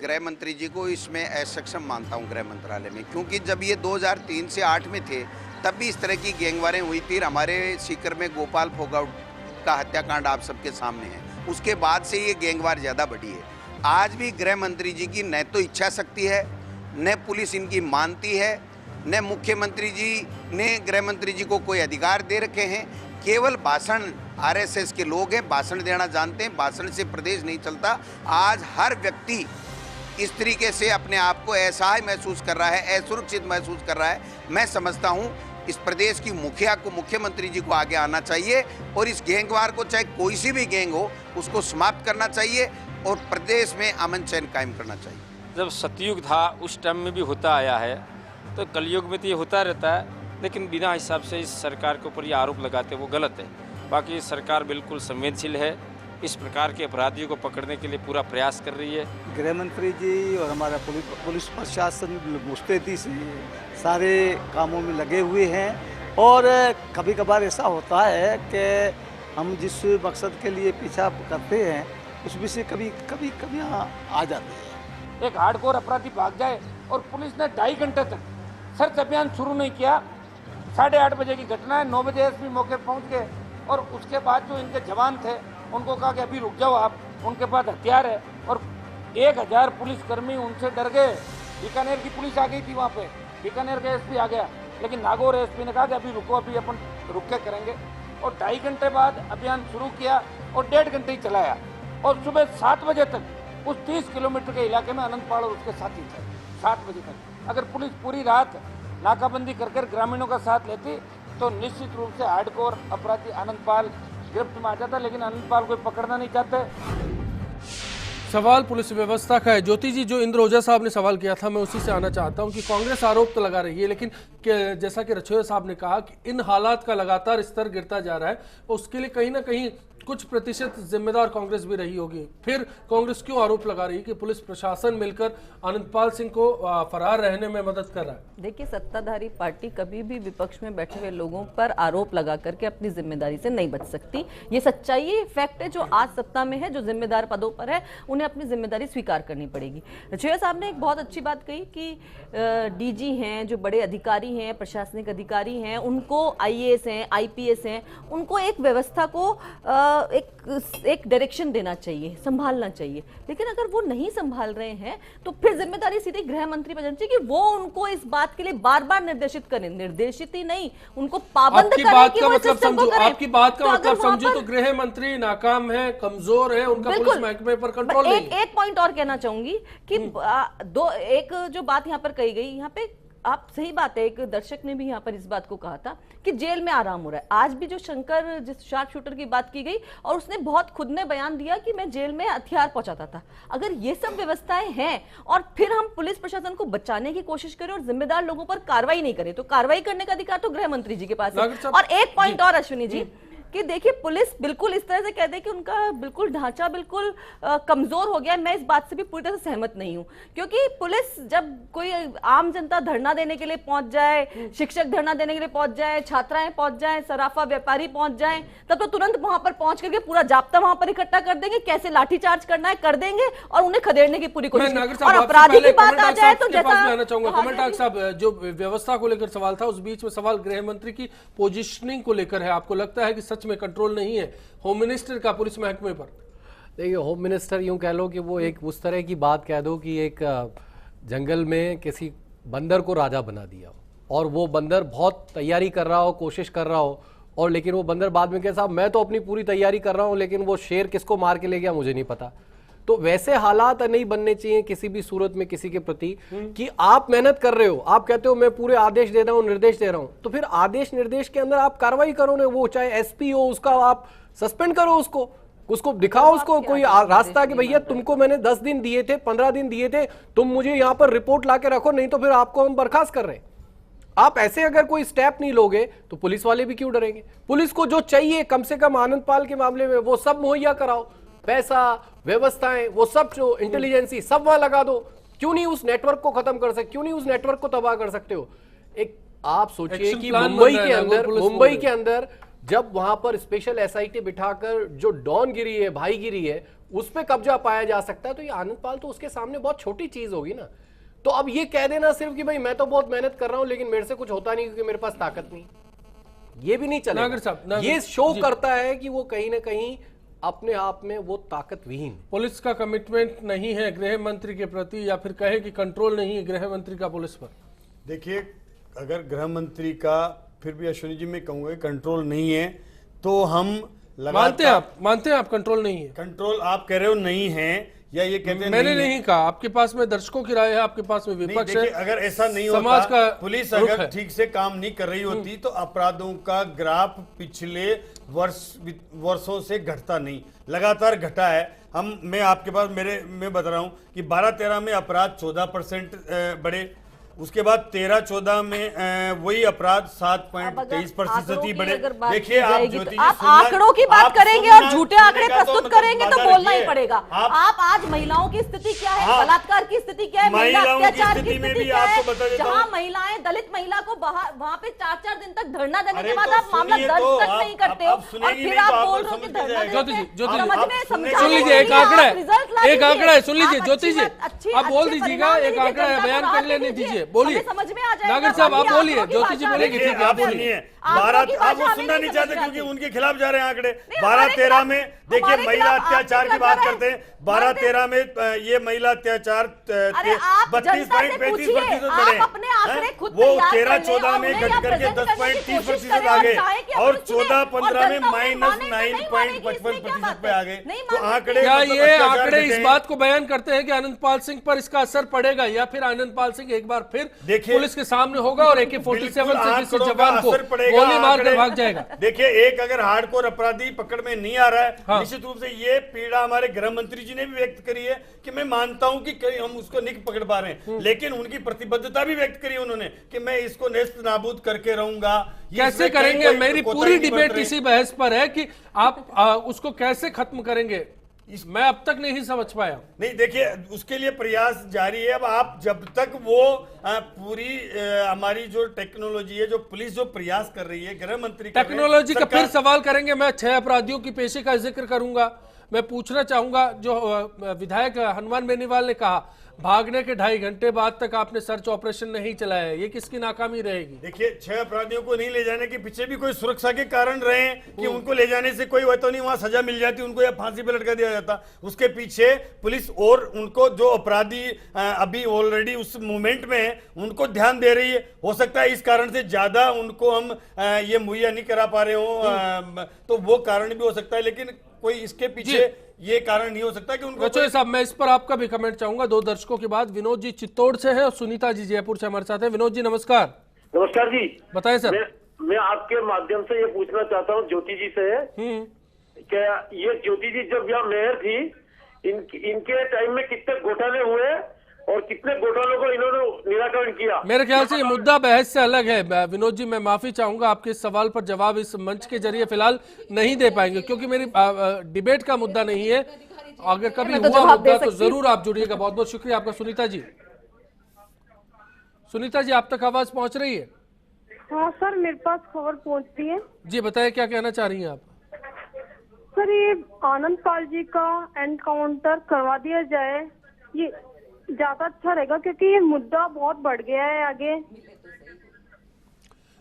गृह मंत्री जी को इसमें असक्षम मानता हूं गृह मंत्रालय में, क्योंकि जब ये 2003 से 8 में थे तब भी इस तरह की गैंगवारें हुई थी। हमारे सीकर में गोपाल फोगाट का हत्याकांड आप सबके सामने है, उसके बाद से ये गैंगवार ज़्यादा बढ़ी है। आज भी गृह मंत्री जी की न तो इच्छा शक्ति है, न पुलिस इनकी मानती है, न मुख्यमंत्री जी ने गृह मंत्री जी को कोई अधिकार दे रखे हैं। केवल भाषण, आरएसएस के लोग हैं, भाषण देना जानते हैं, भाषण से प्रदेश नहीं चलता। आज हर व्यक्ति इस तरीके से अपने आप को असहाय महसूस कर रहा है, असुरक्षित महसूस कर रहा है। मैं समझता हूं इस प्रदेश की मुखिया को, मुख्यमंत्री जी को आगे आना चाहिए और इस गैंगवार को, चाहे कोई सी भी गैंग हो, उसको समाप्त करना चाहिए और प्रदेश में अमन चैन कायम करना चाहिए। जब सतयुग था उस टाइम में भी होता आया है, तो कलयुग में तो ये होता रहता है, लेकिन बिना हिसाब से इस सरकार के ऊपर ये आरोप लगाते वो गलत है। बाकी सरकार बिल्कुल संवेदनशील है, इस प्रकार के अपराधियों को पकड़ने के लिए पूरा प्रयास कर रही है। गृह मंत्री जी और हमारा पुलिस प्रशासन मुस्तैदी से सारे कामों में लगे हुए हैं और कभी कभार ऐसा होता है कि हम जिस मकसद के लिए पीछा करते हैं उसमें से कभी आ जाते हैं। एक हार्डकोर अपराधी भाग जाए और पुलिस ने 2.5 घंटे तक सर्च अभियान शुरू नहीं किया। 8:30 बजे की घटना है, 9 बजे एसपी मौके पर पहुंच गए और उसके बाद जो इनके जवान थे उनको कहा कि अभी रुक जाओ आप, उनके पास हथियार है, और 1000 पुलिसकर्मी उनसे डर गए। बीकानेर की पुलिस आ गई थी वहाँ पे, बीकानेर का एसपी आ गया, लेकिन नागौर एसपी ने कहा कि अभी रुको, अभी अपन रुक के करेंगे, और 2.5 घंटे बाद अभियान शुरू किया और 1.5 घंटे ही चलाया और सुबह 7 बजे तक उस 30 किलोमीटर के इलाके में आनंदपाल और उसके साथी थे। 7 बजे तक अगर पुलिस पूरी रात नाकाबंदी कर ग्रामीणों का साथ लेती तो निश्चित रूप से हार्डकोर अपराधी आनंदपाल गिरफ्त में आ जाता, लेकिन आनंदपाल कोई पकड़ना नहीं चाहते। सवाल पुलिस व्यवस्था का है। ज्योति जी, जो इंद्र ओझा साहब ने सवाल किया था, मैं उसी से आना चाहता हूं कि कांग्रेस आरोप तो लगा रही है, लेकिन जैसा कि रछोया साहब ने कहा कि इन हालात का लगातार स्तर गिरता जा रहा है, उसके लिए कहीं ना कहीं कुछ प्रतिशत जिम्मेदार कांग्रेस भी रही होगी। फिर कांग्रेस क्यों आरोप लगा रही है कि पुलिस प्रशासन मिलकर आनंदपाल सिंह को फरार रहने में मदद कर रहा है? देखिए, सत्ताधारी पार्टी कभी भी विपक्ष में बैठे हुए लोगों पर आरोप लगा करके अपनी जिम्मेदारी से नहीं बच सकती। ये सच्चाई है, फैक्ट है। जो आज सत्ता में है, जो जिम्मेदार पदों पर है, उन्हें अपनी जिम्मेदारी स्वीकार करनी पड़ेगी। रछोया साहब ने एक बहुत अच्छी बात कही कि डीजी हैं, जो बड़े अधिकारी हैं, प्रशासनिक अधिकारी हैं, उनको आईएएस हैं, आईपीएस हैं, उनको एक व्यवस्था को एक डायरेक्शन देना चाहिए, संभालना चाहिए। लेकिन अगर वो नहीं संभाल रहे हैं तो फिर जिम्मेदारी सीधे गृह मंत्री पर जानी चाहिए कि वो उनको इस बात के लिए बार बार निर्देशित करें। निर्देशित ही नहीं, उनको पाबंद करें कि वो सिस्टम को करें। आपकी बात का मतलब समझो तो गृह मंत्री नाकाम है, कमजोर है, उनका पुलिस महकमे पर कंट्रोल नहीं। एक पॉइंट और कहना चाहूंगी कि एक जो बात यहाँ पर कही गई, यहाँ पे आप सही बात है, एक दर्शक ने भी यहाँ पर इस बात को कहा था कि जेल में आराम हो रहा है। आज भी जो शंकर, जिस शार्प शूटर की बात की गई, और उसने बहुत खुद ने बयान दिया कि मैं जेल में हथियार पहुंचाता था। अगर ये सब व्यवस्थाएं हैं और फिर हम पुलिस प्रशासन को बचाने की कोशिश करें और जिम्मेदार लोगों पर कार्रवाई नहीं करें, तो कार्रवाई करने का अधिकार तो गृह मंत्री जी के पास है। और एक पॉइंट और अश्विनी जी, कि देखिए, पुलिस बिल्कुल इस तरह से कहते हैं कि उनका बिल्कुल ढांचा बिल्कुल कमजोर हो गया है। मैं इस बात से भी पूरी तरह से सहमत नहीं हूं, क्योंकि पुलिस जब कोई आम जनता धरना देने के लिए पहुंच जाए, शिक्षक धरना देने के लिए पहुंच जाए, छात्राएं पहुंच जाए, सराफा व्यापारी पहुंच जाए, तब तो तुरंत वहां पर पहुंच करके पूरा जाब्ता वहां पर इकट्ठा कर देंगे, कैसे लाठीचार्ज करना है कर देंगे और उन्हें खदेड़ने की पूरी कोशिश। और अपराधी की बात आ जाए तो साहब, जो व्यवस्था को लेकर सवाल था, उस बीच में सवाल गृह मंत्री की पोजिशनिंग को लेकर है। आपको लगता है कि सच में कंट्रोल नहीं है होम मिनिस्टर का पुलिस महकमे पर? देखिए, होम मिनिस्टर यूं कह लो कि वो एक उस तरह की बात कह दो कि एक जंगल में किसी बंदर को राजा बना दिया और वो बंदर बहुत तैयारी कर रहा हो, कोशिश कर रहा हो, और लेकिन वो बंदर बाद में कहे साहब मैं तो अपनी पूरी तैयारी कर रहा हूं, लेकिन वो शेर किसको मार के ले गया मुझे नहीं पता। तो वैसे हालात नहीं बनने चाहिए किसी भी सूरत में किसी के प्रति कि आप मेहनत कर रहे हो, आप कहते हो मैं पूरे आदेश दे रहा हूं, निर्देश दे रहा हूं, तो फिर आदेश निर्देश के अंदर आप कार्रवाई करो ना। वो चाहे एसपी हो, उसका आप सस्पेंड करो, उसको दिखाओ, उसको कोई रास्ता कि भैया तुमको मैंने 10 दिन दिए थे, 15 दिन दिए थे, तुम मुझे यहां पर रिपोर्ट लाके रखो, नहीं तो फिर आपको हम बर्खास्त कर रहे हैं। आप ऐसे अगर कोई स्टेप नहीं लोगे तो पुलिस वाले भी क्यों डरेंगे? पुलिस को जो चाहिए कम से कम आनंदपाल के मामले में वो सब मुहैया कराओ, पैसा, व्यवस्थाएं, वो सब जो इंटेलिजेंसी सब वहां लगा दो। क्यों नहीं उस नेटवर्क को खत्म कर सकते? क्यों नहीं उस नेटवर्क को तबाह कर सकते हो? एक आप सोचिए कि मुंबई के अंदर जब वहां पर स्पेशल एसआईटी बिठाकर जो डॉन गिरी है, भाई गिरी है, उस पर कब्जा पाया जा सकता है, तो ये आनंद पाल तो उसके सामने बहुत छोटी चीज होगी ना। तो अब ये कह देना सिर्फ कि भाई मैं तो बहुत मेहनत कर रहा हूं लेकिन मेरे से कुछ होता नहीं क्योंकि मेरे पास ताकत नहीं, ये भी नहीं नागर साहब, चलेगा। नागर ये शो जी। करता है कि वो कहीं ना कहीं अपने आप में वो ताकतविहीन। पुलिस का कमिटमेंट नहीं है गृह मंत्री के प्रति, या फिर कहे कि कंट्रोल नहीं है गृह मंत्री का पुलिस पर। देखिए, अगर गृह मंत्री का, फिर भी अश्विनी जी मैं कहूंगा कंट्रोल नहीं है, तो हम मानते हैं आप कंट्रोल नहीं है। कंट्रोल आप कह रहे हो नहीं है, या ये कहते हैं मैंने नहीं कहा, आपके पास में दर्शकों की राय है, आपके पास में विपक्ष है। अगर ऐसा नहीं समाज होता, का पुलिस रुख अगर है। ठीक से काम नहीं कर रही होती तो अपराधों का ग्राफ पिछले वर्षों से घटता नहीं, लगातार घटा है। मैं आपके पास मैं बता रहा हूं कि 12-13 में अपराध 14% बढ़े, उसके बाद 13-14 में वही अपराध 7.23% ही बढ़े। देखिए, आप ज्योति जी, आप आंकड़ों की बात करेंगे और झूठे आंकड़े प्रस्तुत करेंगे तो बोलना ही पड़ेगा। आप आज महिलाओं की स्थिति क्या है, बलात्कार की स्थिति क्या है, महिला अत्याचार की स्थिति क्या है, जहां महिलाएं, दलित महिला को वहां पे 4-4 दिन तक धरना देने के बाद आप मामला दर्ज तक नहीं करते हो, और फिर आप बोल रहे हो कि धरना देते हैं। सुन लीजिए, एक आंकड़ा है, सुन लीजिए ज्योति जी, आप बोल दीजिएगा, एक आंकड़ा है, बयान कर लेने दीजिए, बोलिए। समझ में आ जाएगा। नागर साहब आप बोलिए, ज्योति जी बोलेगी, ठीक है आप बोलिए। सुनिए, आप वो सुनना नहीं चाहते क्योंकि उनके खिलाफ जा रहे हैं आंकड़े। 12-13 में देखिए महिला अत्याचार की बात करते हैं, 12-13 में ये महिला अत्याचार 32.35% बढ़े, वो 13-14 में घट करके 10.30% आ गए, और 14-15 में -9.55% पे आ गए। तो आंकड़े, क्या ये आंकड़े इस बात को बयान करते हैं कि आनंदपाल सिंह पर इसका असर पड़ेगा, या फिर आनंदपाल सिंह एक बार फिर पुलिस के सामने होगा और AK-47 से किसी जवान को गोली मार कर भाग जाएगा? देखिए, एक अगर हार्डकोर अपराधी पकड़ में नहीं आ रहा है, हाँ। निश्चित रूप से ये पीड़ा हमारे गृह मंत्री जी ने भी व्यक्त करी है कि मैं मानता हूं कि हम उसको नहीं पकड़ पा रहे हैं, लेकिन उनकी प्रतिबद्धता भी व्यक्त करी उन्होंने कि मैं इसको नेस्त नाबूद करके रहूंगा। कैसे करेंगे? मेरी पूरी डिबेट इसी बहस पर है कि आप उसको कैसे खत्म करेंगे, मैं अब तक नहीं समझ पाया। नहीं, देखिए, उसके लिए प्रयास जारी है। अब आप जब तक वो पूरी हमारी जो टेक्नोलॉजी है, जो पुलिस जो प्रयास कर रही है, गृह मंत्री टेक्नोलॉजी का फिर सवाल करेंगे। मैं 6 अपराधियों की पेशे का जिक्र करूंगा। मैं पूछना चाहूंगा, जो विधायक हनुमान बेनीवाल ने कहा भागने के 2.5 घंटे बाद तक आपने सर्च ऑपरेशन नहीं चलाया, ये किसकी नाकामी रहेगी? देखिए, 6 अपराधियों को नहीं ले जाने के पीछे भी कोई सुरक्षा के कारण रहे कि उनको ले जाने से कोई तो नहीं, वहां सजा मिल जाती उनको या फांसी पे लटका दिया जाता। उसके पीछे पुलिस और उनको जो अपराधी अभी ऑलरेडी उस मूवमेंट में है उनको ध्यान दे रही है। हो सकता है इस कारण से ज्यादा उनको हम ये मुहैया नहीं करा पा रहे हो, तो वो कारण भी हो सकता है, लेकिन कोई इसके पीछे ये कारण नहीं हो सकता कि उनको रचोई साहब, मैं इस पर आपका भी कमेंट चाहूंगा 2 दर्शकों के बाद। विनोद जी चित्तौड़ से है और सुनीता जी जयपुर से हमारे साथ है। विनोद जी नमस्कार। नमस्कार जी, बताएं सर। मैं आपके माध्यम से ये पूछना चाहता हूँ ज्योति जी से, क्या ये ज्योति जी जब यहाँ मेयर थी, इनके टाइम में कितने घोटाले हुए और कितने घोटालों को इन्होंने निराकरण किया? मेरे ख्याल से ये मुद्दा बहस से अलग है। विनोद जी, मैं माफी चाहूंगा, आपके इस सवाल पर जवाब इस मंच के जरिए फिलहाल नहीं दे पाएंगे क्योंकि मेरी डिबेट का मुद्दा नहीं है। अगर कभी हुआ मुद्दा तो जरूर आप जुड़िएगा। बहुत बहुत शुक्रिया आपका। सुनीता जी, आप तक आवाज पहुंच रही है? हाँ सर, मेरे पास खबर पहुंचती है। जी बताइए, क्या कहना चाह रही हैं आप? सर, ये आनंदपाल जी का एनकाउंटर करवा दिया जाए, ये ज्यादा अच्छा रहेगा क्योंकि ये मुद्दा बहुत बढ़ गया है आगे।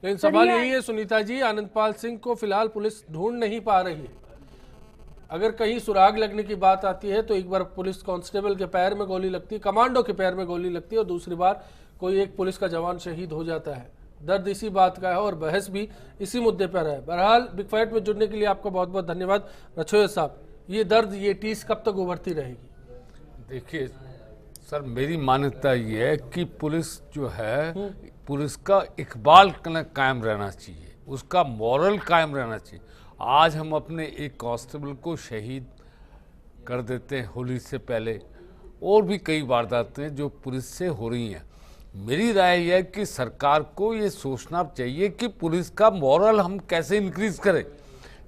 लेकिन सवाल यही है सुनीता जी, आनंदपाल सिंह को फिलहाल पुलिस ढूंढ नहीं पा रही है। अगर कहीं सुराग लगने की बात आती है तो एक बार पुलिस कांस्टेबल के पैर में गोली लगती है, कमांडो के पैर में गोली लगती है, और दूसरी बार कोई एक पुलिस का जवान शहीद हो जाता है। दर्द इसी बात का है और बहस भी इसी मुद्दे पर है। बहरहाल, बिग फाइट में जुड़ने के लिए आपका बहुत बहुत धन्यवाद। रछोया साहब, ये दर्द, ये टीस कब तक उभरती रहेगी? देखिए सर, मेरी मान्यता ये है कि पुलिस जो है, पुलिस का इकबाल कायम रहना चाहिए, उसका मॉरल कायम रहना चाहिए। आज हम अपने एक कांस्टेबल को शहीद कर देते हैं होली से पहले, और भी कई वारदातें जो पुलिस से हो रही हैं। मेरी राय यह है कि सरकार को ये सोचना चाहिए कि पुलिस का मॉरल हम कैसे इंक्रीज करें।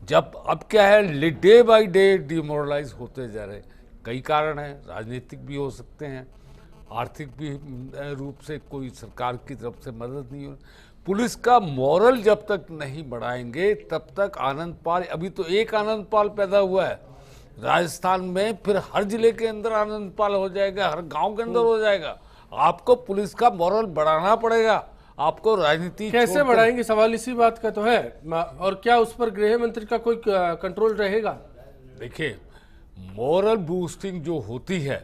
जब अब क्या है, डे बाय डे डिमोरलाइज होते जा रहे हैं। कई कारण हैं, राजनीतिक भी हो सकते हैं, आर्थिक भी रूप से कोई सरकार की तरफ से मदद नहीं हो। पुलिस का मॉरल जब तक नहीं बढ़ाएंगे तब तक आनंदपाल, अभी तो एक आनंदपाल पैदा हुआ है, राजस्थान में फिर हर जिले के अंदर आनंदपाल हो जाएगा, हर गांव के अंदर हो जाएगा। आपको पुलिस का मोरल बढ़ाना पड़ेगा, आपको राजनीति कैसे बढ़ाएंगे, सवाल इसी बात का तो है। और क्या उस पर गृह मंत्री का कोई कंट्रोल रहेगा? देखिए, मोरल बूस्टिंग जो होती है,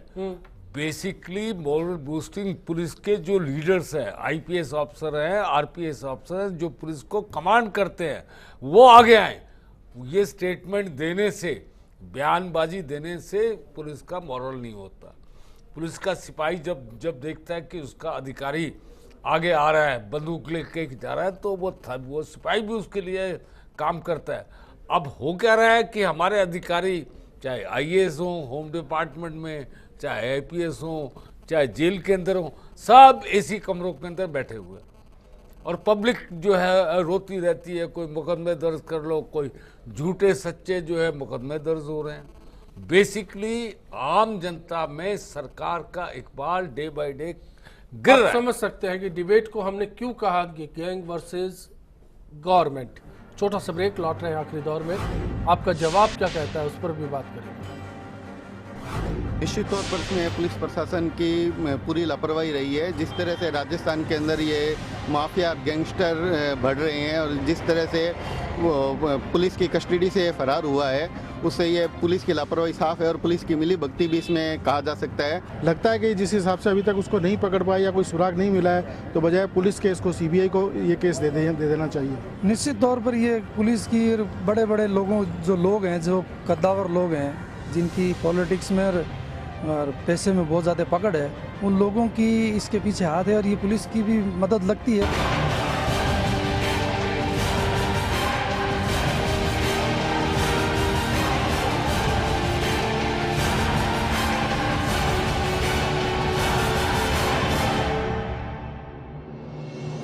बेसिकली मोरल बूस्टिंग पुलिस के जो लीडर्स हैं, आईपीएस ऑफिसर हैं, आरपीएस ऑफिसर हैं, जो पुलिस को कमांड करते हैं, वो आगे आए। ये स्टेटमेंट देने से, बयानबाजी देने से पुलिस का मोरल नहीं होता। पुलिस का सिपाही जब देखता है कि उसका अधिकारी आगे आ रहा है, बंदूक लेके जा रहा है, तो वो सिपाही भी उसके लिए काम करता है। अब हो क्या रहा है कि हमारे अधिकारी, चाहे आईएएस हो, होम डिपार्टमेंट में, चाहे आईपीएस हो, चाहे जेल के अंदर हो, सब एसी कमरों के अंदर बैठे हुए, और पब्लिक जो है रोती रहती है, कोई मुकदमे दर्ज कर लो, कोई झूठे सच्चे जो है मुकदमे दर्ज हो रहे हैं। बेसिकली आम जनता में सरकार का इकबाल डे बाय डे गिर रहा है। समझ सकते हैं कि डिबेट को हमने क्यों कहा कि गैंग वर्सेस गवर्नमेंट। छोटा सा ब्रेक, लौट रहे हैं आखिरी दौर में। आपका जवाब क्या कहता है, उस पर भी बात करेंगे। निश्चित तौर पर इसमें पुलिस प्रशासन की पूरी लापरवाही रही है। जिस तरह से राजस्थान के अंदर ये माफिया गैंगस्टर बढ़ रहे हैं और जिस तरह से वो पुलिस की कस्टडी से फरार हुआ है, उससे ये पुलिस की लापरवाही साफ है और पुलिस की मिली भगती भी इसमें कहा जा सकता है। लगता है कि जिस हिसाब से अभी तक उसको नहीं पकड़ पाया या कोई सुराग नहीं मिला है, तो बजाय पुलिस के इसको सीबीआई को ये केस दे देना चाहिए। निश्चित तौर पर ये पुलिस की बड़े बड़े लोग हैं, जो कद्दावर लोग हैं, जिनकी पॉलिटिक्स में और पैसे में बहुत ज़्यादा पकड़ है, उन लोगों की इसके पीछे हाथ है और ये पुलिस की भी मदद लगती है।